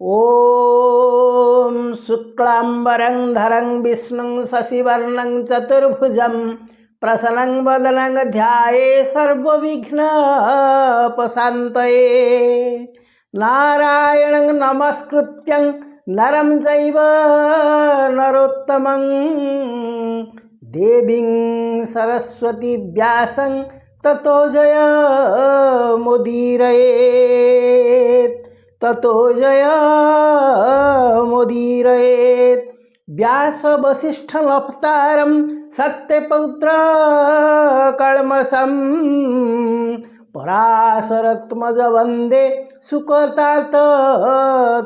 ॐ शुक्लाम्बरं धरं विष्णुं शशिवर्णं चतुर्भुजं प्रसन्नं वदनं ध्याये सर्वविघ्नोपशान्तये। नारायणं नमस्कृत्यं नरं चैव नरोत्तमं देवीं सरस्वती व्यासं ततो जयमुदीरयेत् ततो जयमुदीरयेत्। व्यास वसिष्ठ नप्तारं शक्तिपौत्र कल्मषं पराशरत्मज वन्दे सुकतात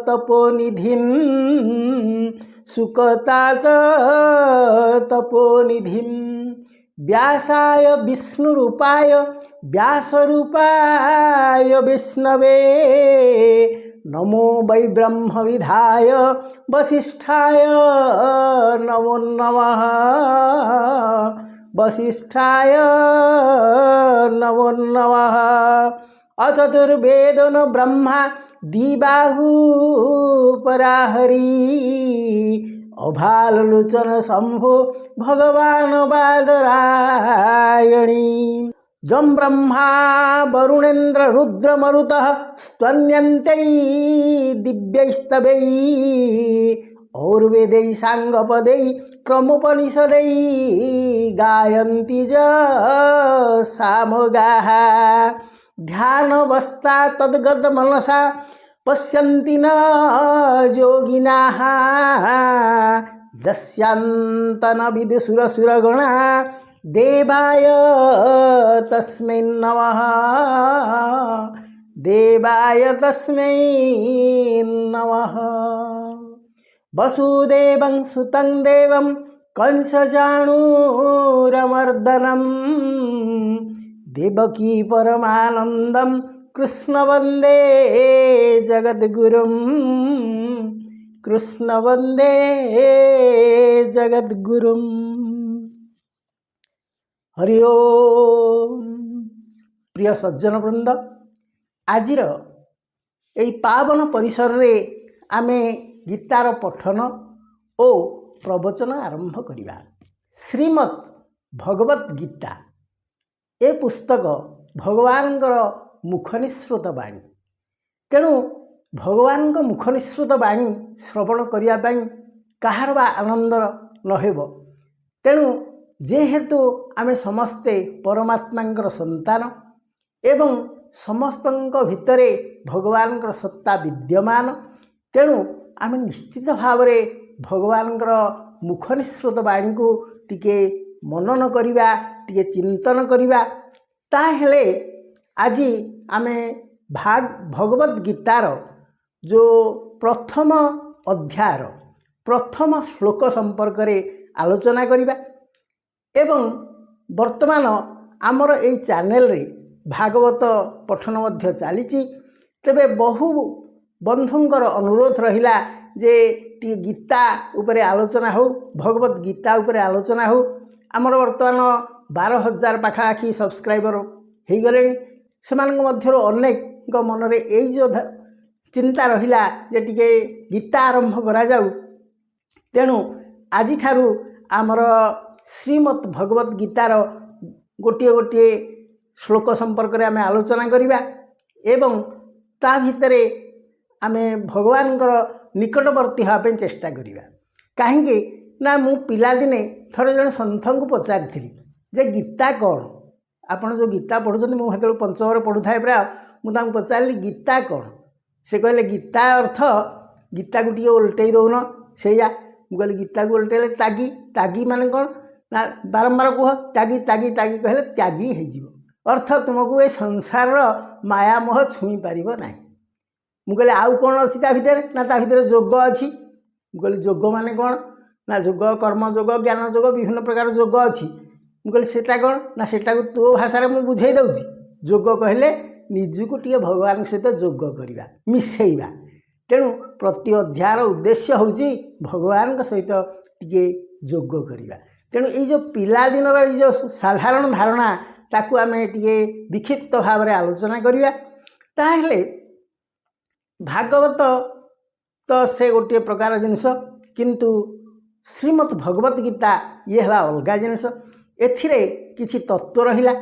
तपोनिधिं सुकतात तपोनिधिं। व्यासाय विष्णुरूपाय व्यासरूपाय विष्णवे नमो वै ब्रह्मविधाय वसिष्ठाय नमो नमः वसिष्ठाय नमो नमः। अचतुर्वेदो न ब्रह्मा द्विबाहु पराहरी अभाललोचन शंभो भगवान बादरायणी। जं ब्रह्मा वरुणेन्द्र रुद्र मरुतः स्तन्यन्ते दिव्यैस्तवैः और्वेदै सांगपदै क्रमोपनिषदै गायन्ति च सामगाः। ध्यानवस्था तद्गत मनसा पश्यन्ति न योगिनाः यस्यान्तं न विदुषुरसुरगणा देवाय तस्मै नमः देवाय तस्मै नमः। वसुदेवं सुतं देवं कंसचाणूरमर्दनं देवकी परमानन्दं कृष्ण वन्दे जगद्गुरुं कृष्ण वन्दे जगद्गुरुं। हरि ओम। प्रिय सज्जन वृंद, आजिर यही पावन परिसर रे आमे गीतार पठन ओ प्रवचन आरंभ करिबा। श्रीमद् भगवत गीता ए पुस्तक भगवान मुखनिसृत बाणी, तेणु भगवान मुखनिसृत बाणी श्रवण करने कहार बा आनंद नहेब। तेणु जेहेतु आमे समस्ते परमात्मा संतान एवं समस्त भितरे भगवान सत्ता विद्यमान, तेणु आमे निश्चित भाव में भगवान मुखनिसृत बाणी को टिके मनन करिबा, टिके चिंतन करिबा। ताहेले आज आमे भगवत गीतार जो प्रथम अध्याय प्रथम श्लोक संपर्क रे आलोचना करिबा। एवं वर्तमान आमर ए चैनल रे भागवत पठन मध्य चली। तेबे बहु बंधुंकर अनुरोध रहिला जे टी गीता उपरे आलोचना हो, भगवत गीता उपरे आलोचना हो। आमर वर्तमान 12,000 पाखापाखि सब्सक्राइबर हो गले। सेमानक मध्यरो अनेक मनरे एई जो चिंता रहिला जे टिके गीता आरंभ करा जाऊ। तेणु आज ठारू आमर श्रीमद् भगवत गीतार गोटे गोटे श्लोक संपर्क में आम आलोचना करिबा एवं ता भितरे आमे भगवान निकटवर्ती हाँ चेष्टा करिबा। कहीं ना मु पिला दिने थरे जन सन्थ को पचारि जे गीता कौन, आपन जो गीता पढ़ुछन मु हेतु पंचमरे पढ़ुथाए प्राय मुझे पचारि गीता कौन। से कहले गीता अर्थ गीता को टे उल्टई दौन से कहली गीता को उल्टेले त्यागी। त्यागी माने कौन ना बारंबार कह त्यागी त्यागी त्यागी कहले त्यागी हो अर्थ तुमको ये संसार माया मोह छुई पार ना। मुझे आउ कौन अच्छी भितर ना ता भितर जोग अच्छी। मुझे जोग माने कौन ना जोग कर्म जोग ज्ञान जोग विभिन्न प्रकार जोग अच्छी। मुझे सेटा कौन ना सेटा को तो भाषा मुझे बुझे दूसरी। जोग कहले निजको टे भगवान सहित जोग करवा मिसेइबा। तेणु प्रति अध्यायर उद्देश्य होची भगवान सहित टे जोग करवा। तेणु ये जो पिलादिनर ये जो साधारण धारणा ताकू आम टे विक्षिप्त भाव में आलोचना करिया। ताहेले भागवत तो से गोटे प्रकार जिनस किंतु श्रीमद् भगवत गीता ये है अलग जिनस एथिरे किछि तत्व रहिला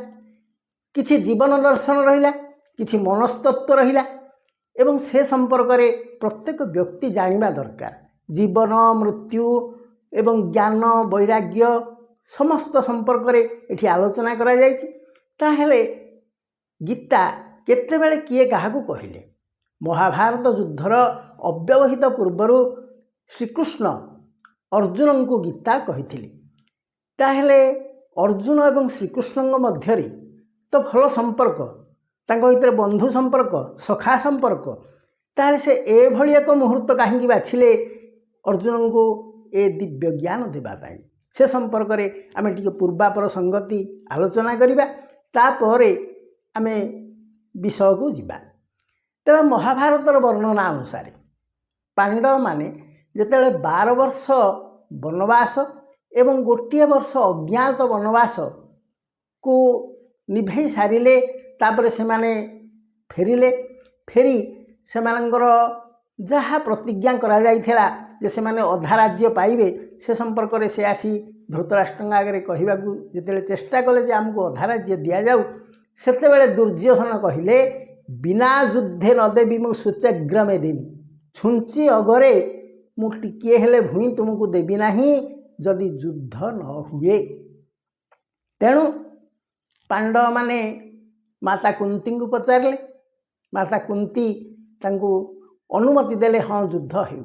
किछि जीवन दर्शन रहिला किछि मनस्तत्व रहिला एवं से संपर्क रे प्रत्येक व्यक्ति जानिबा दरकार जीवन मृत्यु एवं ज्ञान वैराग्य समस्त संपर्क रे एठी आलोचना करा जायछि। ताहेले गीता केतेबेले किए काहाकू कहिले महाभारत युद्धर अव्यवहित पूर्वर श्रीकृष्ण अर्जुन को गीता कहिथिले। ताहेले अर्जुन एवं श्रीकृष्ण मध्य तो भल संपर्क तांको भितर बंधु संपर्क सखा संपर्क ताहेले से एभली एक मुहूर्त कहीं बाछिले अर्जुन को ए दिव्य ज्ञान देबा पाई से संपर्क रे आमे टिके पूर्वापर संगति आलोचना करिबा तापरे आमे विषय को जीवा। तेज महाभारतर वर्णना अनुसार पांडव माने जेतेबेले 12 वर्ष वनवास एवं गोटे वर्ष अज्ञात वनवास को निभे सारिले तापरे से माने फेरिले फेरी से मानकर जहाँ प्रतिज्ञा करा जाइथिला जे से माने अधा राज्य पाइबे से संपर्क रे से आसी धृतराष्ट्र आगे कहवाकू जिते चेष्टा कले जे आमको अधा राज्य दि जाऊ सेतेबेले दुर्योधन कहिले बिना युद्धे न देवी मु सूचग्रमे देवी छुंची अगरे मु टिके हेले भूई तुमको देवी नाही जदि युद्ध न हुए। तेणु पांडव माने माता कुंती को पचारे माता कुंती तांको अनुमति देले हाँ युद्ध हेउ।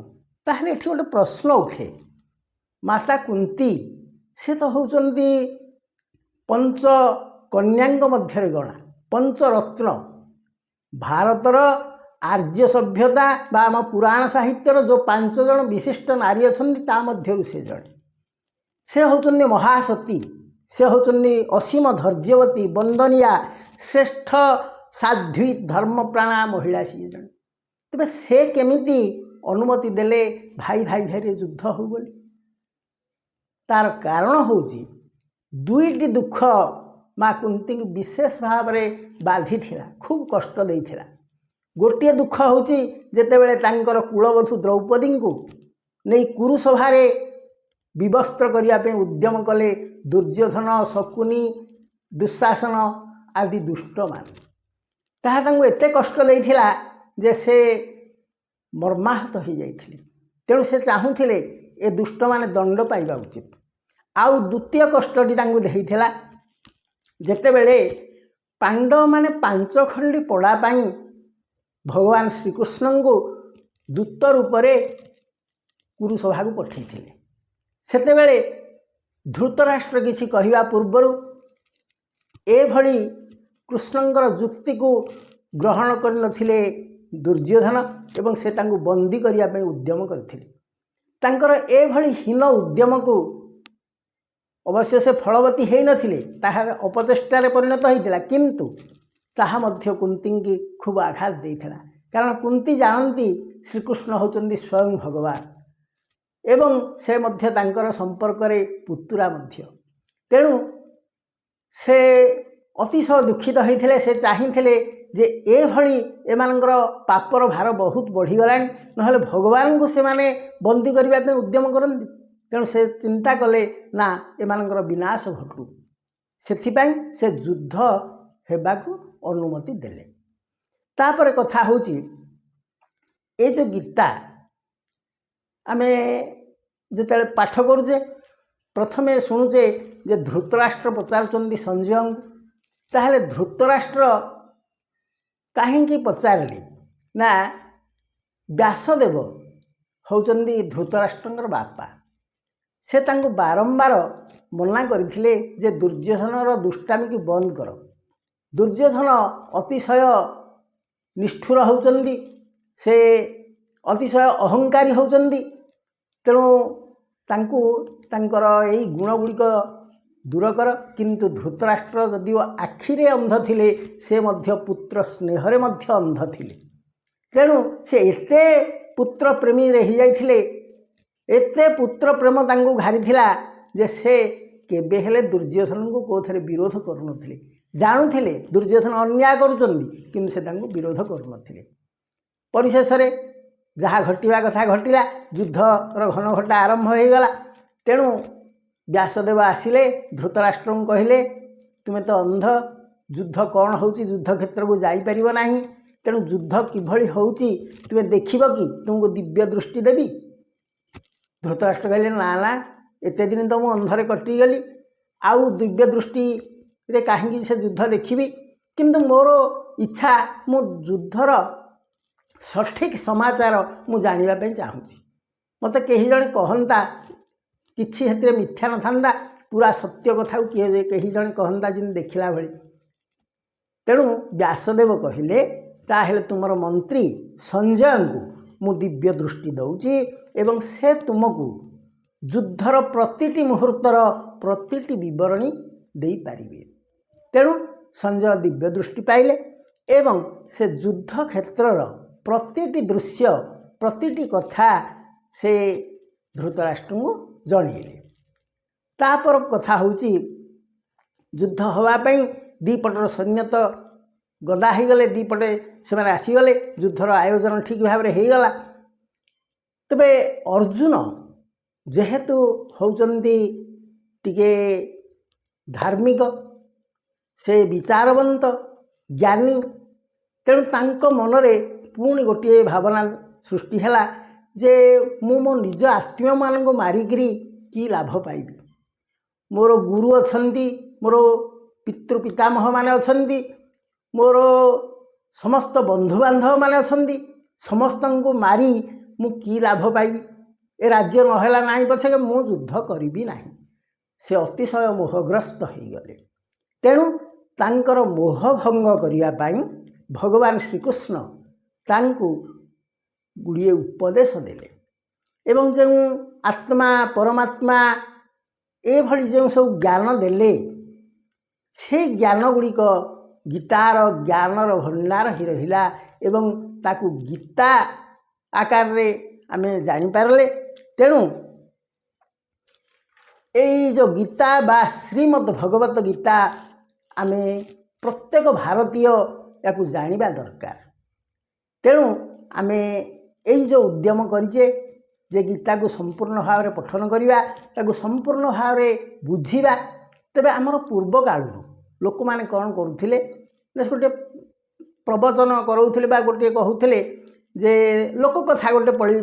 ताहले एठी गोटे प्रश्न उठे माता कुंती से तो होचंदी पंच कन्यांग मध्य गणा पंचरत्न भारतर आर्य सभ्यता बा आम पुराण साहित्यर जो 5 जन विशिष्ट नारी अछंती ता मध्यरु से जणे से होचंदी महासती से होचंदी असीम धैर्यवती वंदनिया श्रेष्ठ साध्वी धर्मप्राणा महिला सी जणे तेबे से केमिति अनुमति देले भाई भाई भाई युद्ध हो बोली तार कारण होची दुईटी दुख माँ कुंती को विशेष भाव में बाधि थिला खूब कष्ट देइथिला। गोटे दुख होची जेतेबेले तांकर कुलवधू द्रौपदी को नहीं कुरुसभा विवस्त्र करिया पे उद्यम कले दुर्योधन शकुनी दुशासन आदि दुष्ट मान ताहा तांको एते कष्ट देइथिला जे से मर्माहत हो जाइथिले। तेणु से चाहूथिले ए दुष्ट माने दंड पाइबा उचित। आउ द्वितीय कष्टटी तांको देइथिला जेतेबेले पांडव माने 5 खंडी पड़ा पाई भगवान श्रीकृष्ण को दूत रूप से कुरुसभा को पठेइथिले। सेतेबेले धृतराष्ट्र किसी कहवा पूर्वर एभली कृष्णंकर युक्ति को ग्रहण करनथिले दुर्योधन एवं से तांको बंदी करिया पे उद्यम करथिले। तांकर एभली हीन उद्यम को अवश्य से फलवती है नथिले ताहा अपचेष्टार परिणत होइतिला किंतु ताहा मध्य कुंती की खूब आघात देइथिला कारण कुंती जानती श्रीकृष्ण होचंदी स्वयं भगवान एवं से मध्य तांकर संपर्क रे पुतुरा मध्य। तेणु से अतिशय दुखित होइथिले से चाहिथिले जे एभली एमानकर पापर भार बहुत बढ़ीगलानी नहले भगवान को से माने बंदी करबा पे उद्यम करंती। तेणु से चिंता कले ना एमानकर विनाश घटू सेथिपाई से युद्ध हेबाकू अनुमति देले। तापर कथा होची ए जो गीता आमे जेतेले पाठ करूजे प्रथमे शुणुचे जे धृतराष्ट्र पचारुचंदी संजय ताहले धृतराष्ट्र काहेंकी पचारले ना व्यासदेव होचंदी धृतराष्ट्रंकर बापा से तांको बारंबार मना करथिले जे दुर्योधनर दुष्टामी की बंद कर। दुर्योधन अतिशय निष्ठुर होचंदी से अतिशय अहंकारी होचंदी। तेणु तांको तांकर एई गुणगुड़िक दूर कर। किंतु धृतराष्ट्र जदिओ आखिरे अंध थिले से मध्य पुत्र स्नेहरे मध्य अंध थिले। तेणु से एते पुत्र प्रेमी रही जाइथिले एते पुत्र प्रेम तांको घारी थिला जे से केबे हेले दुर्योधन को कोथरे विरोध करूनथिले जानुथिले दुर्योधन अन्याय करूचंदी किंतु से तांको विरोध करूनथिले। परिशेष रे जहाँ घटिया कथा घटिला युद्धर घन घटा आरंभ हो गला। तेणु व्यासदेव आसिले धृतराष्ट्र को कहले तुम्हें तो अंध युद्ध कौन होउची युद्ध क्षेत्र को जाई परिबो नाही तेणु युद्ध किभली होउची तुम्हें देखिबो कि तुमको दिव्य दृष्टि देवी। धृतराष्ट्र कहले ना ना एते दिन तो मु अंधरे कटिगली आउ दिव्य दृष्टि रे कहीं से युद्ध देखी किंतु मोर इच्छा मु युद्धर सठिक समाचार मु जानापी चाहूँगी मत कहीं जड़े कहता किसी से मिथ्या न पूरा सत्य कथा किए कहीं जड़े कहता जिन देखला भली। तेणु व्यासदेव कहले ताहेले तुमर मंत्री संजय को मु दिव्य दृष्टि दौची एवं से तुमको युद्धर प्रतिटी मुहूर्तर प्रतिटी विवरणी दे पारिबे। तेणु संजय दिव्य दृष्टि पाइले एवं से युद्ध क्षेत्रर प्रतिटी दृश्य प्रतिटी कथा से धृतराष्ट्र को जनइले। तापर कथा होची युद्ध होवाई दीपटर सैन्य तो गदा हो गले दीपटे से आसीगले युद्धर आयोजन ठीक भाव में होगला। तबे अर्जुन जेहेतु होउचंती टिके धार्मिक से विचारवंत ज्ञानी तेणु तांको मनरे पुणी गोटे भावना सृष्टि है जे मु मो निज आत्मीय मान को मारिकी कि लाभ पाइबी। मोर गुरु अछंती मोर पितृ पितामह माने अछंती मोर समस्त बंधु बांधव माने अछंती समस्त को मारी मु कि लाभ पाइबी। ए राज्य नहेला नाही पछे मु युद्ध करिबी नाही। से अतिशय मोहग्रस्त हो गले। तेणु तांकर मोह भंग करिया पाई भगवान श्रीकृष्ण तांकु गुड़िए उपदेश देले एवं जो आत्मा परमात्मा ए भली जो सब ज्ञान देले से ज्ञान गुड़िक गीतार ज्ञानर भंडार ही रहिला एवं ताकु गीता आकार रे आमे जानि पारले। तेणु यही जो गीता बा श्रीमद् भगवत गीता आमे प्रत्येक भारतीय या जानिबा दरकार। तेणु आमे यही जो उद्यम करिचे जे गीता को संपूर्ण भाव में पठन करिबा ताकु संपूर्ण भाव में बुझिबा। तबे आमर पूर्व कालु लोक माने कौन करुथिले गोटे प्रवचन करूथिले बा गोटे कहूथिले जे लोक कथा गोटे पढ़ी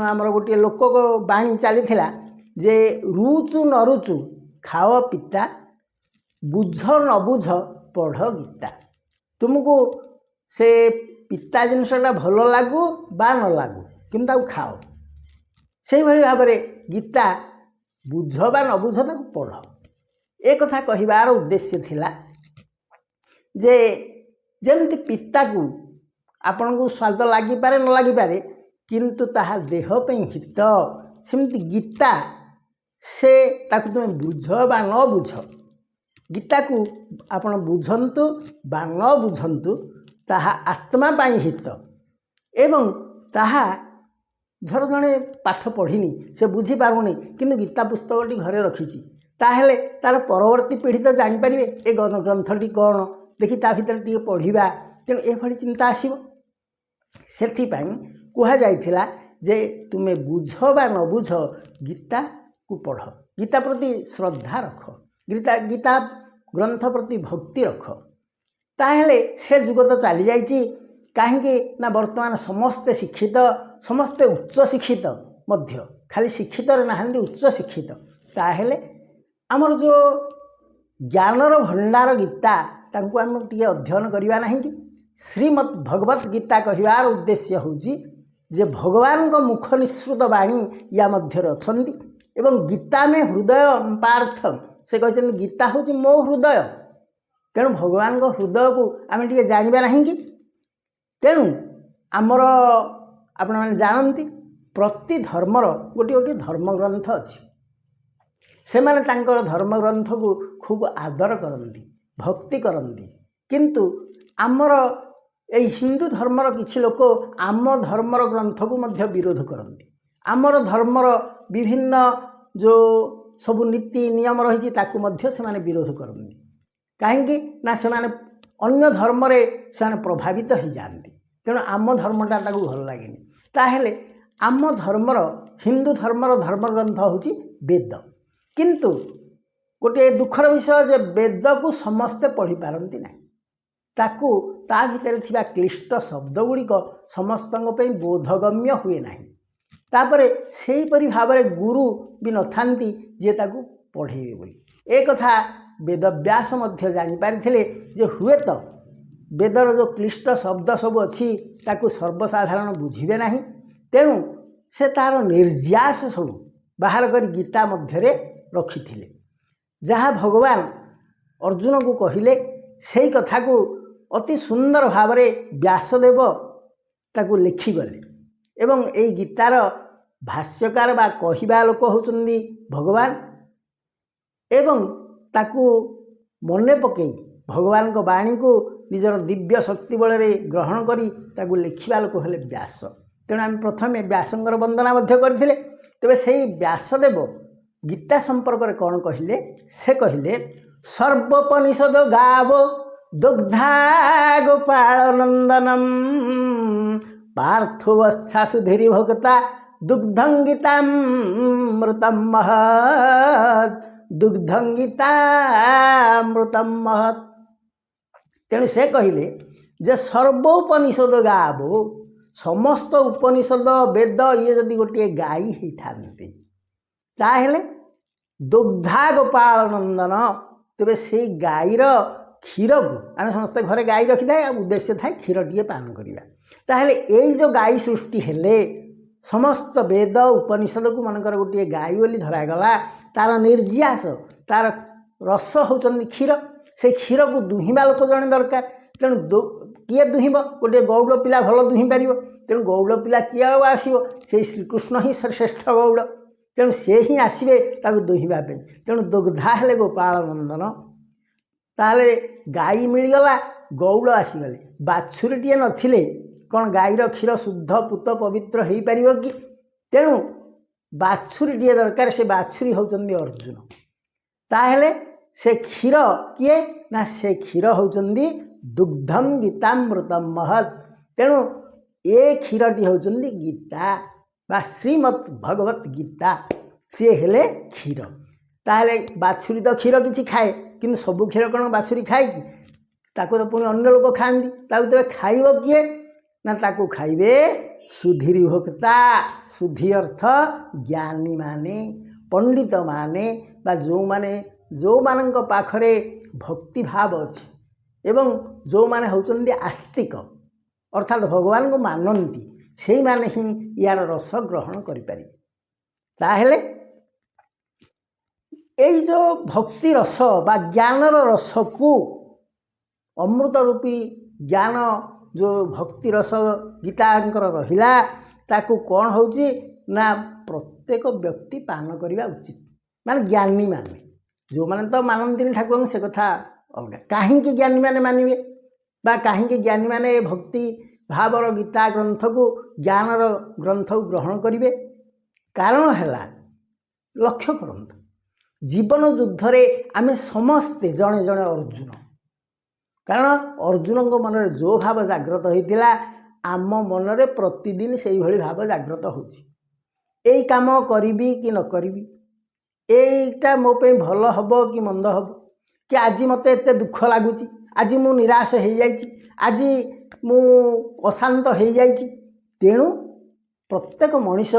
आमर गोटे लोक बाणी चलीथिला जे रुचु न रुचु खाओ पिता बुझ न बुझ पढ़ गीता। तुमको से पिता जिनसटा भल लागू बा न लागू किंतु ताकू खाओ से भाई भाव में गीता बुझ बा न बुझ ताकू पढ़। एक कथा कहिबार उद्देश्य थिला जे जेमती पिता को आपन को स्वाद लगी पारे न लगी पारे किंतु ताहा देह पे हित सेमती गीता से ताकू तुम बुझ बा न बुझ गीता को आपण बुझंतु बा न बुझंतु ताहा आत्मा पाई हित एवं ताहा धर जड़े पाठ पढ़िनी से बुझी पारुनी किंतु गीता पुस्तकटी घरे रखीची ताहेले तार परवर्ती पीढ़ी तो जानीपर ए ग्रंथटी कौन देखी ता भीतर टे पढ़ा तेणु एभली चिंता आसब। से कहुला जे तुम्हें बुझ बा न बुझ गीता को पढ़ गीता प्रति श्रद्धा रख गीता ग्रंथ प्रति भक्ति रख ताहेले से जुग तो चली जाइए कहीं ना वर्तमान समस्ते शिक्षित समस्ते उच्च शिक्षित मध्य खाली शिक्षित नहांती उच्च शिक्षित ताहेले आमर जो ज्ञानर भंडार गीता तांको आम टे अध्ययन करवा ना कि श्रीमद् भगवत गीता कहिबार उद्देश्य होउची जे भगवान को मुख निसृत वाणी या मध्य अछंती एवं गीता में हृदय पार्थम से कहते गीता हूँ मो हृदय। तेणु भगवान को हृदय को आम टे जाना ना कि तेणु आमर आपण मैंने जानती प्रति धर्मर गोटे गोटे धर्मग्रंथ अच्छी से माने तांकर धर्मग्रंथ को खूब आदर करती भक्ति करती किंतु आमर ए हिंदू धर्मर किछि लोक आम धर्मर ग्रंथ को मध्य विरोध करती आमर धर्मर विभिन्न जो सबु नीति नियम रही ताकू मध्य से माने विरोध करती कहीं ना से माने अन्य धर्म से प्रभावित हो जाती ତେଣୁ ଆମ ଧର୍ମଟା ତାକୁ ଭଲ ଲାଗେନି। ତାହେଲେ ଆମ ଧର୍ମର ହିନ୍ଦୁ ଧର୍ମର ଧର୍ମଗ୍ରନ୍ଥ ହେଉଛି ବେଦ। କିନ୍ତୁ ଗୋଟିଏ ଦୁଃଖର ବିଷୟ ଯେ ବେଦକୁ ସମସ୍ତେ ପଢ଼ିପାରନ୍ତି ନାହିଁ। ତାକୁ ତା ଭିତରେ ଥିବା କ୍ଲିଷ୍ଟ ଶବ୍ଦ ଗୁଡ଼ିକ ସମସ୍ତଙ୍କ ପାଇଁ ବୋଧଗମ୍ୟ ହୁଏ ନାହିଁ। ତାପରେ ସେହିପରି ଭାବରେ ଗୁରୁ ବି ନଥାନ୍ତି ଯିଏ ତାକୁ ପଢ଼େଇବେ ବୋଲି। ଏ କଥା ବେଦବ୍ୟାସ ମଧ୍ୟ ଜାଣିପାରିଥିଲେ ଯେ ହୁଏତ ବେଦର ଯେଉଁ କ୍ଲିଷ୍ଟ ଶବ୍ଦ ସବୁ ଅଛି ତାକୁ ସର୍ବସାଧାରଣ ବୁଝିବେ ନାହିଁ। ତେଣୁ ସେ ତା'ର ନିର୍ଯାସ ସବୁ ବାହାର କରି ଗୀତା ମଧ୍ୟରେ ରଖିଥିଲେ। ଯାହା ଭଗବାନ ଅର୍ଜୁନକୁ କହିଲେ ସେଇ କଥାକୁ ଅତି ସୁନ୍ଦର ଭାବରେ ବ୍ୟାସଦେବ ତାକୁ ଲେଖିଗଲେ ଏବଂ ଏଇ ଗୀତାର ଭାଷ୍ୟକାର ବା କହିବା ଲୋକ ହେଉଛନ୍ତି ଭଗବାନ ଏବଂ ତାକୁ ମନେ ପକାଇ ଭଗବାନଙ୍କ ବାଣୀକୁ ନିଜର ଦିବ୍ୟ ଶକ୍ତି ବଳରେ ଗ୍ରହଣ କରି ତାକୁ ଲେଖିବା ଲୋକ ହେଲେ ବ୍ୟାସ। ତେଣୁ ଆମେ ପ୍ରଥମେ ବ୍ୟାସଙ୍କର ବନ୍ଦନା ମଧ୍ୟ କରିଥିଲେ। ତେବେ ସେହି ବ୍ୟାସଦେବ ଗୀତା ସମ୍ପର୍କରେ କ'ଣ କହିଲେ? ସେ କହିଲେ ସର୍ବୋପନିଷଦ ଗାବ ଦୁଗ୍ଧା ଗୋପାଳ ନନ୍ଦନମ୍ ପାର୍ଥବସ୍ୟା ସୁଧୀରି ଭକ୍ତା ଦୁଗ୍ଧଂ ଗୀତାମୃତଂ ମହତ୍ ଦୁଗ୍ଧଂ ଗୀତାମୃତଂ ମହତ୍। ତେଣୁ ସେ କହିଲେ ଯେ ସର୍ବୋପନିଷଦ ଗାବ, ସମସ୍ତ ଉପନିଷଦ ବେଦ ଇଏ ଯଦି ଗୋଟିଏ ଗାଈ ହେଇଥାନ୍ତି ତାହେଲେ ଦୁଗ୍ଧା ଗୋପାଳ ନନ୍ଦନ, ତେବେ ସେଇ ଗାଈର କ୍ଷୀରକୁ ଆମେ ସମସ୍ତେ ଘରେ ଗାଈ ରଖିଥାଏ ଆଉ ଉଦ୍ଦେଶ୍ୟ ଥାଏ କ୍ଷୀର ଟିକେ ପାନ କରିବା। ତାହେଲେ ଏଇ ଯେଉଁ ଗାଈ ସୃଷ୍ଟି ହେଲେ ସମସ୍ତ ବେଦ ଉପନିଷଦକୁ ମନେକର ଗୋଟିଏ ଗାଈ ବୋଲି ଧରାଗଲା, ତା'ର ନିର୍ଯାସ ତା'ର ରସ ହେଉଛନ୍ତି କ୍ଷୀର। ସେ କ୍ଷୀରକୁ ଦୁହିଁବା ଲୋକ ଜଣେ ଦରକାର। ତେଣୁ କିଏ ଦୁହିଁବ? ଗୋଟିଏ ଗୌଡ଼ ପିଲା ଭଲ ଦୁହିଁ ପାରିବ। ତେଣୁ ଗୌଡ଼ ପିଲା କିଏ ଆଉ ଆସିବ? ସେଇ ଶ୍ରୀକୃଷ୍ଣ ହିଁ ଶ୍ରେଷ୍ଠ ଗୌଡ଼। ତେଣୁ ସେ ହିଁ ଆସିବେ ତାକୁ ଦୁହିଁବା ପାଇଁ। ତେଣୁ ଦୁଗ୍ଧା ହେଲେ ଗୋପାଳ ନନ୍ଦନ। ତାହେଲେ ଗାଈ ମିଳିଗଲା, ଗୌଡ଼ ଆସିଗଲେ। ବାଛୁରୀଟିଏ ନଥିଲେ କ'ଣ ଗାଈର କ୍ଷୀର ଶୁଦ୍ଧ ପୂତ ପବିତ୍ର ହେଇପାରିବ କି? ତେଣୁ ବାଛୁରୀଟିଏ ଦରକାର। ସେ ବାଛୁରୀ ହେଉଛନ୍ତି ଅର୍ଜୁନ। ତାହେଲେ ସେ କ୍ଷୀର କିଏ? ନା ସେ କ୍ଷୀର ହେଉଛନ୍ତି ଦୁଗ୍ଧଂ ଗୀତାମୃତଂ ମହତ୍। ତେଣୁ ଏ କ୍ଷୀରଟି ହେଉଛନ୍ତି ଗୀତା ବା ଶ୍ରୀମଦ୍ ଭଗବତ୍ ଗୀତା, ସିଏ ହେଲେ କ୍ଷୀର। ତାହେଲେ ବାଛୁରୀ ତ କ୍ଷୀର କିଛି ଖାଏ, କିନ୍ତୁ ସବୁ କ୍ଷୀର କ'ଣ ବାଛୁରୀ ଖାଏ କି? ତାକୁ ତ ପୁଣି ଅନ୍ୟ ଲୋକ ଖାଆନ୍ତି। ତାକୁ ତେବେ ଖାଇବ କିଏ? ନା ତାକୁ ଖାଇବେ ସୁଧୀରି ଭୋକ୍ତା। ସୁଧୀ ଅର୍ଥ ଜ୍ଞାନୀମାନେ, ପଣ୍ଡିତମାନେ ବା ଯେଉଁମାନଙ୍କ ପାଖରେ ଭକ୍ତିଭାବ ଅଛି ଏବଂ ଯେଉଁମାନେ ହେଉଛନ୍ତି ଆସ୍ତିକ ଅର୍ଥାତ୍ ଭଗବାନଙ୍କୁ ମାନନ୍ତି, ସେଇମାନେ ହିଁ ୟାର ରସ ଗ୍ରହଣ କରିପାରିବେ। ତାହେଲେ ଏଇ ଯେଉଁ ଭକ୍ତି ରସ ବା ଜ୍ଞାନର ରସକୁ ଅମୃତ ରୂପୀ ଜ୍ଞାନ ଯେଉଁ ଭକ୍ତି ରସ ଗୀତାଙ୍କର ରହିଲା, ତାକୁ କ'ଣ ହେଉଛି ନା ପ୍ରତ୍ୟେକ ବ୍ୟକ୍ତି ପାନ କରିବା ଉଚିତ। ମାନେ ଜ୍ଞାନୀମାନେ, ଯେଉଁମାନେ ତ ମାନନ୍ତିନି ଠାକୁରଙ୍କୁ ସେ କଥା ଅଲଗା। କାହିଁକି ଜ୍ଞାନୀମାନେ ମାନିବେ ବା କାହିଁକି ଜ୍ଞାନୀମାନେ ଭକ୍ତି ଭାବର ଗୀତା ଗ୍ରନ୍ଥକୁ ଜ୍ଞାନର ଗ୍ରନ୍ଥକୁ ଗ୍ରହଣ କରିବେ? କାରଣ ହେଲା, ଲକ୍ଷ୍ୟ କରନ୍ତୁ, ଜୀବନ ଯୁଦ୍ଧରେ ଆମେ ସମସ୍ତେ ଜଣେ ଜଣେ ଅର୍ଜୁନ। କାରଣ ଅର୍ଜୁନଙ୍କ ମନରେ ଯେଉଁ ଭାବ ଜାଗ୍ରତ ହୋଇଥିଲା ଆମ ମନରେ ପ୍ରତିଦିନ ସେଇଭଳି ଭାବ ଜାଗ୍ରତ ହେଉଛି। ଏଇ କାମ କରିବି କି ନ କରିବି, ଏଇଟା ମୋ ପାଇଁ ଭଲ ହେବ କି ମନ୍ଦ ହେବ, କି ଆଜି ମୋତେ ଏତେ ଦୁଃଖ ଲାଗୁଛି, ଆଜି ମୁଁ ନିରାଶ ହୋଇଯାଇଛି, ଆଜି ମୁଁ ଅଶାନ୍ତ ହୋଇଯାଇଛି। ତେଣୁ ପ୍ରତ୍ୟେକ ମଣିଷ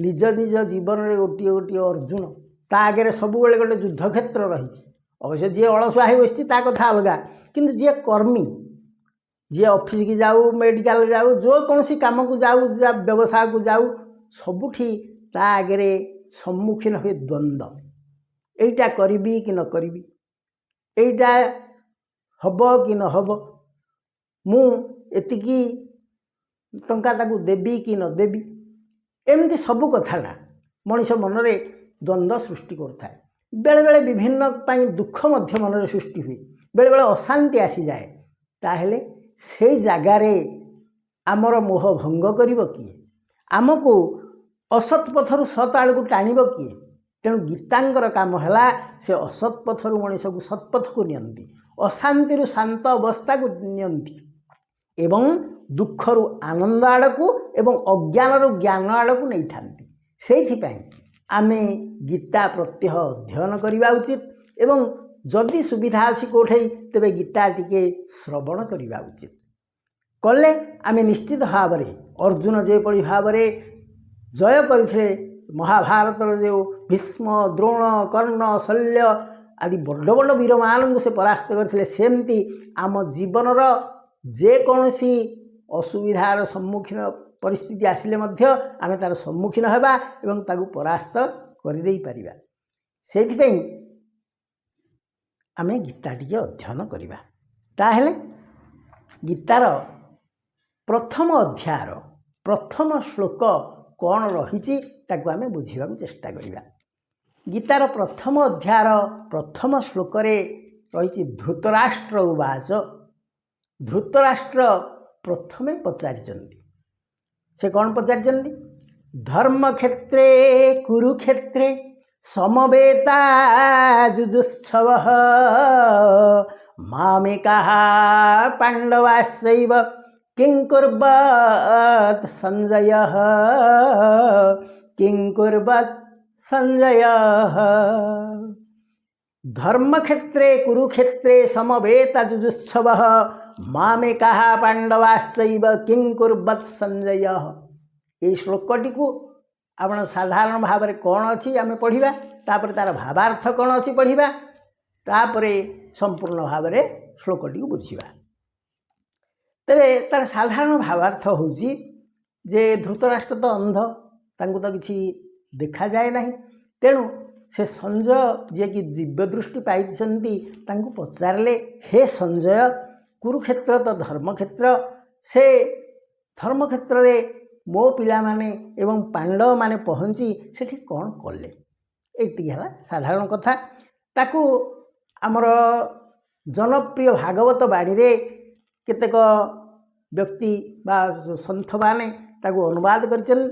ନିଜ ନିଜ ଜୀବନରେ ଗୋଟିଏ ଗୋଟିଏ ଅର୍ଜୁନ। ତା ଆଗରେ ସବୁବେଳେ ଗୋଟେ ଯୁଦ୍ଧକ୍ଷେତ୍ର ରହିଛି। ଅବଶ୍ୟ ଯିଏ ଅଳସୁଆ ହୋଇ ବସିଛି ତା କଥା ଅଲଗା, କିନ୍ତୁ ଯିଏ କର୍ମୀ, ଯିଏ ଅଫିସକି ଯାଉ, ମେଡ଼ିକାଲ ଯାଉ, ଯେକୌଣସି କାମକୁ ଯାଉ, ବ୍ୟବସାୟକୁ ଯାଉ, ସବୁଠି ତା ଆଗରେ ସମ୍ମୁଖୀନ ହୁଏ ଦ୍ୱନ୍ଦ୍ୱ। ଏଇଟା କରିବି କି ନ କରିବି, ଏଇଟା ହେବ କି ନ ହେବ, ମୁଁ ଏତିକି ଟଙ୍କା ତାକୁ ଦେବି କି ନ ଦେବି, ଏମିତି ସବୁ କଥାଟା ମଣିଷ ମନରେ ଦ୍ୱନ୍ଦ୍ୱ ସୃଷ୍ଟି କରୁଥାଏ। ବେଳେବେଳେ ବିଭିନ୍ନ ପାଇଁ ଦୁଃଖ ମଧ୍ୟ ମନରେ ସୃଷ୍ଟି ହୁଏ, ବେଳେବେଳେ ଅଶାନ୍ତି ଆସିଯାଏ। ତାହେଲେ ସେଇ ଜାଗାରେ ଆମର ମୋହ ଭଙ୍ଗ କରିବ କିଏ? ଆମକୁ ଅସତ୍ ପଥରୁ ସତ୍ ଆଡ଼କୁ ଟାଣିବ କିଏ? ତେଣୁ ଗୀତାଙ୍କର କାମ ହେଲା ସେ ଅସତ୍ ପଥରୁ ମଣିଷକୁ ସତ୍ପଥକୁ ନିଅନ୍ତି, ଅଶାନ୍ତିରୁ ଶାନ୍ତ ଅବସ୍ଥାକୁ ନିଅନ୍ତି ଏବଂ ଦୁଃଖରୁ ଆନନ୍ଦ ଆଡ଼କୁ ଏବଂ ଅଜ୍ଞାନରୁ ଜ୍ଞାନ ଆଡ଼କୁ ନେଇଥାନ୍ତି। ସେଇଥିପାଇଁ ଆମେ ଗୀତା ପ୍ରତ୍ୟହ ଅଧ୍ୟୟନ କରିବା ଉଚିତ ଏବଂ ଯଦି ସୁବିଧା ଅଛି କେଉଁଠି ତେବେ ଗୀତା ଟିକେ ଶ୍ରବଣ କରିବା ଉଚିତ। କଲେ ଆମେ ନିଶ୍ଚିତ ଭାବରେ ଅର୍ଜୁନ ଯେପରି ଭାବରେ ଜୟ କରିଥିଲେ ମହାଭାରତର ଯେଉଁ ଭୀଷ୍ମ, ଦ୍ରୋଣ, କର୍ଣ୍ଣ, ଶଲ୍ୟ ଆଦି ବଡ଼ ବଡ଼ ବୀରମାନଙ୍କୁ ସେ ପରାସ୍ତ କରିଥିଲେ, ସେମିତି ଆମ ଜୀବନର ଯେକୌଣସି ଅସୁବିଧାର ସମ୍ମୁଖୀନ ପରିସ୍ଥିତି ଆସିଲେ ମଧ୍ୟ ଆମେ ତା'ର ସମ୍ମୁଖୀନ ହେବା ଏବଂ ତାକୁ ପରାସ୍ତ କରିଦେଇପାରିବା। ସେଇଥିପାଇଁ ଆମେ ଗୀତା ଟିକେ ଅଧ୍ୟୟନ କରିବା। ତାହେଲେ ଗୀତାର ପ୍ରଥମ ଅଧ୍ୟାୟର ପ୍ରଥମ ଶ୍ଲୋକ କ'ଣ ରହିଛି ତାକୁ ଆମେ ବୁଝିବାକୁ ଚେଷ୍ଟା କରିବା। ଗୀତାର ପ୍ରଥମ ଅଧ୍ୟାୟର ପ୍ରଥମ ଶ୍ଲୋକରେ ରହିଛି ଧୃତରାଷ୍ଟ୍ର ଉବାଚ। ଧୃତରାଷ୍ଟ୍ର ପ୍ରଥମେ ପଚାରିଛନ୍ତି, ସେ କ'ଣ ପଚାରିଛନ୍ତି? ଧର୍ମକ୍ଷେତ୍ରେ କୁରୁକ୍ଷେତ୍ରେ ସମବେତା ଯୁଜୁତ୍ସବଃ ମାମେକାଃ ପାଣ୍ଡବାଶ୍ଚୈବ କିଂ କୁର୍ବତ୍ ସଞ୍ଜୟଃ କିଂ କୁର୍ବତ୍ ସଞ୍ଜୟଃ। ଧର୍ମକ୍ଷେତ୍রে কুরুক্ষেত্রে সমবেতা যুজুৎসবঃ মামেকাঃ পাণ্ডবাশ্চৈব কিং কুর্বৎ সঞ্জয়ঃ। এই শ্লোকটিକୁ ଆପଣ ସାଧାରଣ ଭାବରେ କ'ଣ ଅଛି ଆମେ ପଢ଼ିବା, ତାପରେ ତା'ର ଭାବାର୍ଥ କ'ଣ ଅଛି ପଢ଼ିବା, ତାପରେ ସମ୍ପୂର୍ଣ୍ଣ ଭାବରେ ଶ୍ଲୋକଟିକୁ ବୁଝିବା। ତେବେ ତା'ର ସାଧାରଣ ଭାବାର୍ଥ ହେଉଛି ଯେ ଧୃତରାଷ୍ଟ୍ର ତ ଅନ୍ଧ, ତାଙ୍କୁ ତ କିଛି ଦେଖାଯାଏ ନାହିଁ, ତେଣୁ ସେ ସଞ୍ଜୟ ଯିଏକି ଦିବ୍ୟ ଦୃଷ୍ଟି ପାଇଛନ୍ତି ତାଙ୍କୁ ପଚାରିଲେ, ହେ ସଞ୍ଜୟ, କୁରୁକ୍ଷେତ୍ର ତ ଧର୍ମକ୍ଷେତ୍ର, ସେ ଧର୍ମକ୍ଷେତ୍ରରେ ମୋ ପିଲାମାନେ ଏବଂ ପାଣ୍ଡବମାନେ ପହଞ୍ଚି ସେଠି କ'ଣ କଲେ? ଏତିକି ହେଲା ସାଧାରଣ କଥା। ତାକୁ ଆମର ଜନପ୍ରିୟ ଭାଗବତ ବାଣୀରେ କେତେକ ବ୍ୟକ୍ତି ବା ସନ୍ଥମାନେ ତାକୁ ଅନୁବାଦ କରିଛନ୍ତି,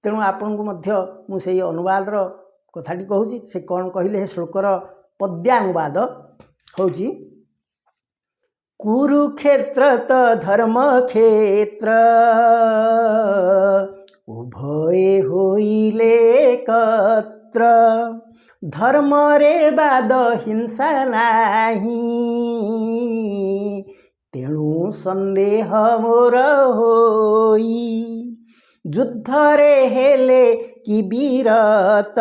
ତେଣୁ ଆପଣଙ୍କୁ ମଧ୍ୟ ମୁଁ ସେହି ଅନୁବାଦର କଥାଟି କହୁଛି। ସେ କ'ଣ କହିଲେ, ହେ ଶ୍ଲୋକର ପଦ୍ୟାନୁବାଦ ହେଉଛି, କୁରୁକ୍ଷେତ୍ର ତ ଧର୍ମକ୍ଷେତ୍ର ଉଭୟେ ହୋଇଲେ ଏକତ୍ର ଧର୍ମରେ ବାଦ ହିଂସା ନାହିଁ ତେଣୁ ସନ୍ଦେହ ମୋର ହୋଇ ଯୁଦ୍ଧରେ ହେଲେ କି ବୀରତ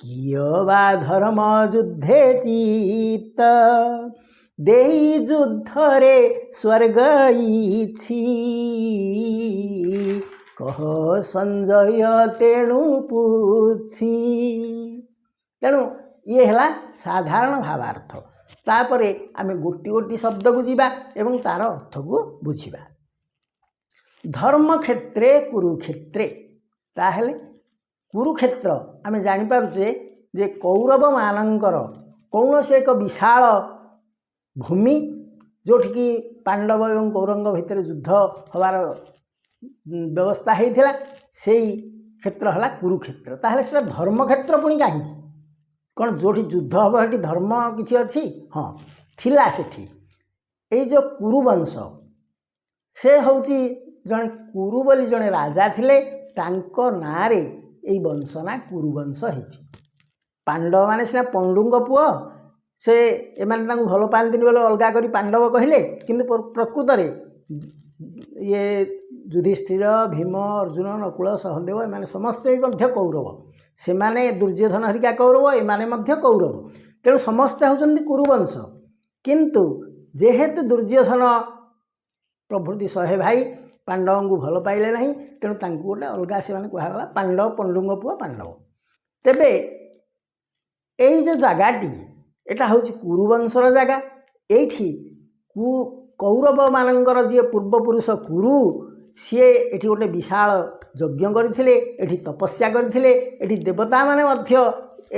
କିୟ ବା ଧର୍ମ ଯୁଦ୍ଧେ ଚିତ ଦେଇ ଯୁଦ୍ଧରେ ସ୍ୱର୍ଗ ଇଛି କହ ସଞ୍ଜୟ ତେଣୁ ପୁଛି। ତେଣୁ ଇଏ ହେଲା ସାଧାରଣ ଭାବାର୍ଥ। ତାପରେ ଆମେ ଗୋଟି ଗୋଟି ଶବ୍ଦକୁ ଯିବା ଏବଂ ତା'ର ଅର୍ଥକୁ ବୁଝିବା। ଧର୍ମକ୍ଷେତ୍ରେ କୁରୁକ୍ଷେତ୍ରେ, ତାହେଲେ କୁରୁକ୍ଷେତ୍ର ଆମେ ଜାଣିପାରୁଛେ ଯେ କୌରବମାନଙ୍କର କୌଣସି ଏକ ବିଶାଳ ଭୂମି ଯେଉଁଠିକି ପାଣ୍ଡବ ଏବଂ କୌରବଙ୍କ ଭିତରେ ଯୁଦ୍ଧ ହେବାର ବ୍ୟବସ୍ଥା ହେଇଥିଲା, ସେଇ କ୍ଷେତ୍ର ହେଲା କୁରୁକ୍ଷେତ୍ର। ତାହେଲେ ସେଟା ଧର୍ମକ୍ଷେତ୍ର ପୁଣି କାହିଁକି? କ'ଣ ଯେଉଁଠି ଯୁଦ୍ଧ ହେବ ସେଠି ଧର୍ମ କିଛି ଅଛି? ହଁ, ଥିଲା ସେଠି। ଏଇ ଯେଉଁ କୁରୁବଂଶ, ସେ ହେଉଛି ଜଣେ କୁରୁ ବୋଲି ଜଣେ ରାଜା ଥିଲେ, ତାଙ୍କ ନାଁରେ ଏଇ ବଂଶ ନାଁ କୁରୁବଂଶ ହେଇଛି। ପାଣ୍ଡବମାନେ ସିନା ପଣ୍ଡୁଙ୍କ ପୁଅ, ସେ ଏମାନେ ତାଙ୍କୁ ଭଲ ପାଆନ୍ତିନି ବୋଲି ଅଲଗା କରି ପାଣ୍ଡବ କହିଲେ, କିନ୍ତୁ ପ୍ରକୃତରେ ଇଏ ଯୁଧିଷ୍ଠିର, ଭୀମ, ଅର୍ଜୁନ, ନକୁଳ, ସହଦେବ ଏମାନେ ସମସ୍ତେ ମଧ୍ୟ କୌରବ। ସେମାନେ ଦୁର୍ଯ୍ୟୋଧନ ହରିକା କୌରବ, ଏମାନେ ମଧ୍ୟ କୌରବ। ତେଣୁ ସମସ୍ତେ ହେଉଛନ୍ତି କୁରୁବଂଶ। କିନ୍ତୁ ଯେହେତୁ ଦୁର୍ଯ୍ୟୋଧନ ପ୍ରଭୃତି 100 ଭାଇ ପାଣ୍ଡବଙ୍କୁ ଭଲ ପାଇଲେ ନାହିଁ, ତେଣୁ ତାଙ୍କୁ ଗୋଟେ ଅଲଗା ସେମାନେ କୁହାଗଲା ପାଣ୍ଡବ, ପଣ୍ଡୁଙ୍କ ପୁଅ ପାଣ୍ଡବ। ତେବେ ଏଇ ଯେଉଁ ଜାଗାଟି, ଏଇଟା ହେଉଛି କୁରୁବଂଶର ଜାଗା। ଏଇଠି କୌରବମାନଙ୍କର ଯିଏ ପୂର୍ବପୁରୁଷ କୁରୁ, ସିଏ ଏଠି ଗୋଟେ ବିଶାଳ ଯଜ୍ଞ କରିଥିଲେ, ଏଠି ତପସ୍ୟା କରିଥିଲେ, ଏଠି ଦେବତାମାନେ ମଧ୍ୟ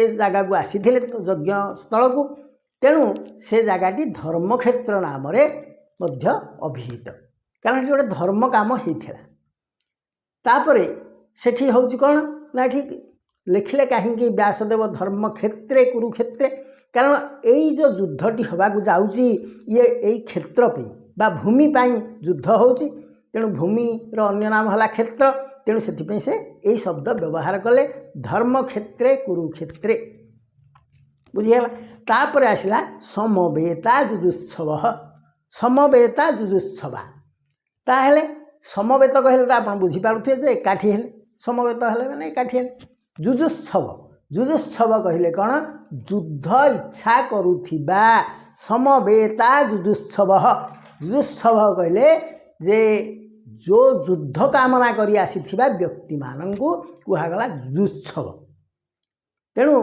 ଏ ଜାଗାକୁ ଆସିଥିଲେ ଯଜ୍ଞ ସ୍ଥଳକୁ। ତେଣୁ ସେ ଜାଗାଟି ଧର୍ମକ୍ଷେତ୍ର ନାମରେ ମଧ୍ୟ ଅଭିହିତ, କାରଣ ଏଠି ଗୋଟେ ଧର୍ମ କାମ ହେଇଥିଲା। ତାପରେ ସେଠି ହେଉଛି କ'ଣ ନା, ଏଠି ଲେଖିଲେ କାହିଁକି ବ୍ୟାସଦେବ ଧର୍ମକ୍ଷେତ୍ରେ କୁରୁକ୍ଷେତ୍ରେ? କାରଣ ଏଇ ଯେଉଁ ଯୁଦ୍ଧଟି ହେବାକୁ ଯାଉଛି ଇଏ ଏଇ କ୍ଷେତ୍ର ପାଇଁ, बा भूमि पाई युद्ध होउची तेणु भूमिर अन्य नाम है क्षेत्र तेणु से से यही शब्द व्यवहार कले धर्म क्षेत्रे कुरुक्षेत्रे बुझीगला। तापर आसला समवेता जुजुत्सव समवेता जुजुत्सवा ताहले समवेत कहले तो आप बुझीपारे जे एकाठी हेले समवेत हेले माने एकाठी हेले जुजुत्सव जुजुत्सव कहले कौन युद्ध इच्छा करुथिबा समवेता जुजुत्सव जुजुत्सव कहले जे जो युद्ध कामना करी आसीथिबा व्यक्ति मानंकु कुहागला जुजुत्सव। तेणु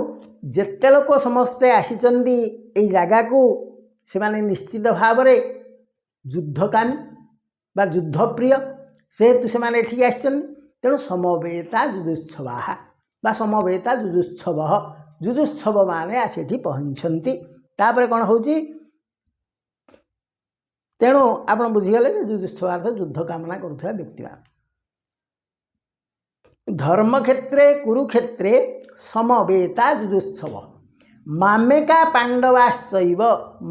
जेते लोक समस्ते आसीचंदी एई जगह को से माने निश्चित भाव रे युद्धकामी बा युद्धप्रिय सेहेतु से माने एठी आसीचंदी तेणु समवेता जुजुत्सवा बा समवेता जुजुत्सव जुजुत्सव माने आसेठी पहुँचती तापर कौन होची तेणु आप बुझीगले जुजुत्सवार्थ युद्ध कामना करुवा व्यक्ति धर्मक्षेत्रे कुरुक्षेत्रे समवेता जुजुत्सव मामेका पांडवाश्चैव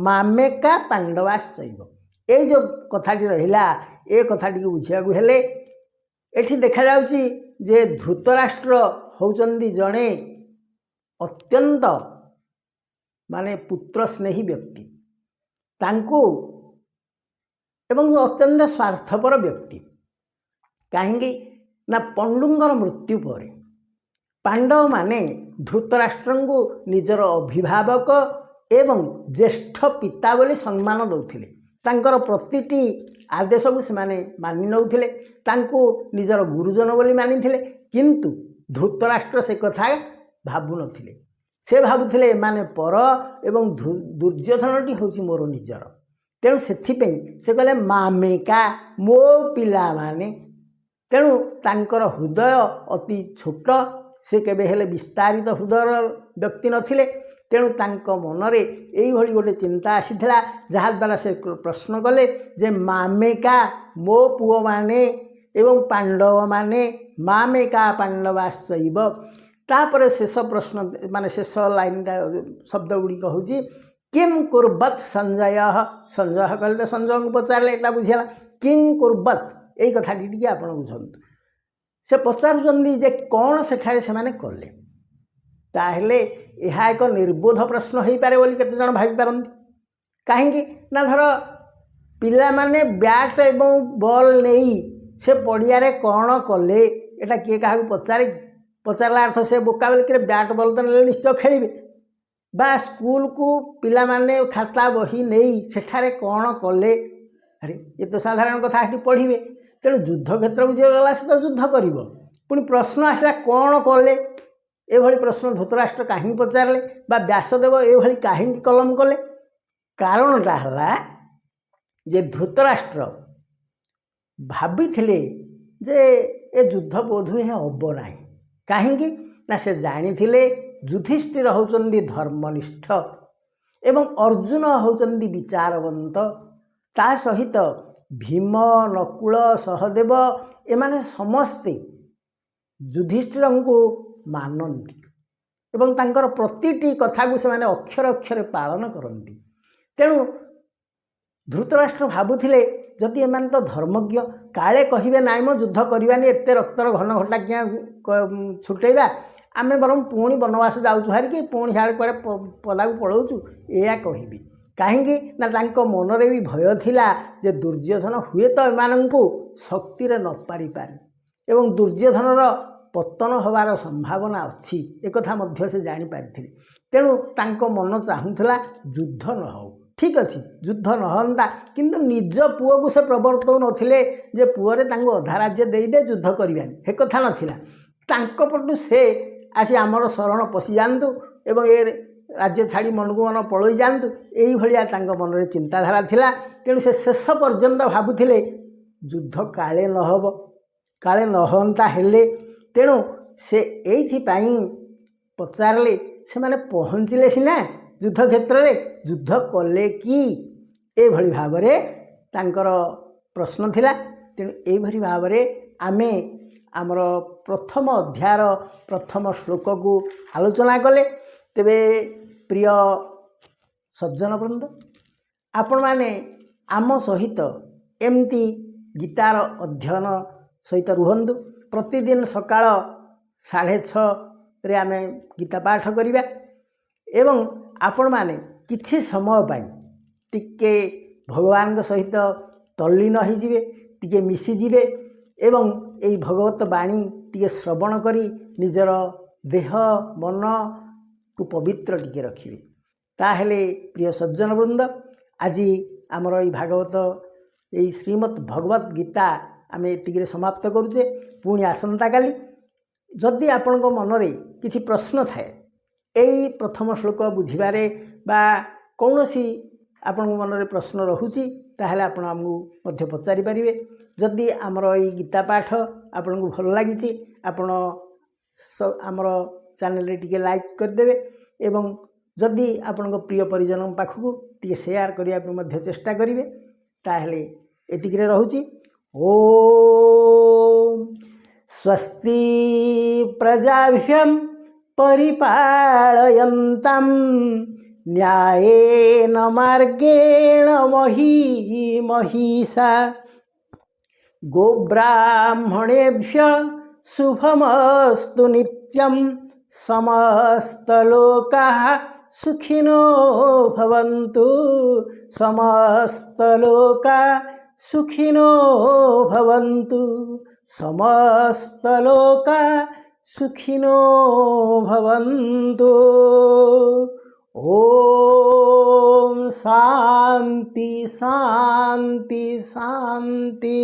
मामेका पांडवाश्चैव ये जो कथाटी रहिला ए कथाटी बुझिया हेले एठी देखा जाउची जे धृतराष्ट्र होउचंदी जणे अत्यंत माने पुत्र स्नेही व्यक्ति तांको एवं अत्यंत स्वार्थपर व्यक्ति कहीं ना पंडुंगर मृत्यु पर पांडव माने धृतराष्ट्र को निजर अभिभावक एवं ज्येष्ठ पिता बोली सम्मान दौथिले तांकर प्रतिटी आदेश को से मानि नौथिले तांको निजर गुरुजन बोली मानिथिले किंतु धृतराष्ट्र से कथा भाबु नथिले से भाबुथिले माने पर एवं दुर्योधनटी होची मोर निजर तेणु से कहले मामेका मो पिला माने तेणु तांकर हृदय अति छोट से केबे हेले विस्तारित हृदय व्यक्ति नथिले तेणु तांक मनरे एई भली गोटे चिंता आसीथिला जहाद्वारा से प्रश्न कले जे मामेका मो पुओ माने एवं पांडव माने मामेका पांडवाश्चैव तापर शेष प्रश्न माने शेष लाइन शब्द गुड़िक हूँ किम कुर्बत संजय संजय कहले तो संजय को पचारे एटा बुझेला किं कुर्बत यही कथा टी आप बुझंतु से पचारुचंदी जे कौन सेठारे से माने कले ताहले यह एक निर्बोध प्रश्न हो पारे बोली केते जण भाबी पारंती कहीं ना धर पिला माने बैट एवं बॉल नहीं से पड़िया रे कौन कले एटा किए क्या पचारे पचारला अर्थ से बोका बेल बैट बॉल तो ने निश्चय खेलिबे बा स्कूल को पिला माने खाता बही नहीं सेठारे कौन कले अरे ये तो साधारण कथा ये पढ़े तेणु युद्ध क्षेत्र को जी गला से तो युद्ध कर पुणी प्रश्न आसला कौन कले ये प्रश्न धृतराष्ट्र कहीं पचारे बा व्यासदेव ये कहीं कलम कले कारणटा है जे धृतराष्ट्र भाभी जे ए युद्ध बोधुए हम ना कहीं ना से जानी युधिष्ठिर होचंदी धर्मनिष्ठ एवं अर्जुन होचंदी विचारवंत ता सहित भीम नकुल सहदेव एमाने समस्ते युधिष्ठिर को मानती एवं तांकर प्रतिटी कथा को से माने अक्षर अक्षर पालन करती तेणु धृतराष्ट्र भावुले जदि एमाने तो धर्मज्ञ काले कहे नाई मो युद्ध करवानी एत रक्तर घन घटा क्या छुटेबा आमे बरम पुणी बनवास जाऊँ हारिकी पुणी सियाड़े कड़े पदा को पलाऊँ या कहबी कहीं ना तांको मनरे भी भय थिला जे दुर्योधन हुए तो एमानंकु शक्ति रे न पारि पारे एवं दुर्योधनर पतन होवार संभावना अच्छी एक कथा मध्य से जानी पारिथिले तेणु तांको मन चाहूला युद्ध न हो ठीक अच्छे युद्ध नहंता किंतु निज पुओ को से प्रवर्तौ नथिले जे पुओरे तांको अधा राज्य देदे युद्ध करवानी हे कथा नथिला तांको पटु से आसी आमर शरण पशि जातु एवं ए राज्य छाड़ी मन को मन पलि जातु यही भाया मन में चिंताधारा थिला तेणु से शेष पर्यंत भावुले युद्ध काले नहब काले नहंता हेले तेणु से एइथिपाई पचारे से माने पहुँचले सीना युद्ध क्षेत्र में युद्ध कले कि एभली भाव तांकर प्रश्न थिला तेणु एभली भाव आमे आमर प्रथम अध्यायर प्रथम श्लोक को आलोचना कले तेबे प्रिय सज्जन वृंद आपण माने आम सहित एमती गीतार अध्ययन सहित रुहंतु। प्रतिदिन सकाळ 6:30 रे आमे गीता पाठ करिबा एवं आपण माने किछि समय पाई टिके भगवान सहित तल्लीन हो जिवे, टिके मिसी जिवे एवं एई भगवत बाणी टिके श्रवण करी निजर देह मन को पवित्र टिके रखिबे। ताहेले प्रिय सज्जन वृंद, आज आमर ई भागवत यही श्रीमद् भगवत गीता आम ये समाप्त करुचे। पुणी आसंता काली जदि आपण मनरे किसी प्रश्न थाए यही प्रथम श्लोक बुझिबारे बा कौनसी आपण मनरे प्रश्न रहुची ताहले आपण आमको मध्य पचारि पारिबे। जदि आमर ई गीता पाठ आपण को भल लागिची आपण आमर चैनल रे टिके लाइक करदेवे एवं जदि आपण प्रिय परिजन पाखक टिके शेयर करिया पे मध्य चेष्टा करिवे। ताहले एतिकरे रहुची। ओम स्वस्ति प्रजाभ्यं परिपालयन्तं न्यायेन मार्गेण महिषा गोब्राह्मणेभ्य शुभमस्तु नित्यं समस्तलोकाः सुखिनो भवन्तु समस्तलोका सुखिनो भवन्तु समस्तलोका सुखिनो भवन्तु। ओम शांति शांति शांति।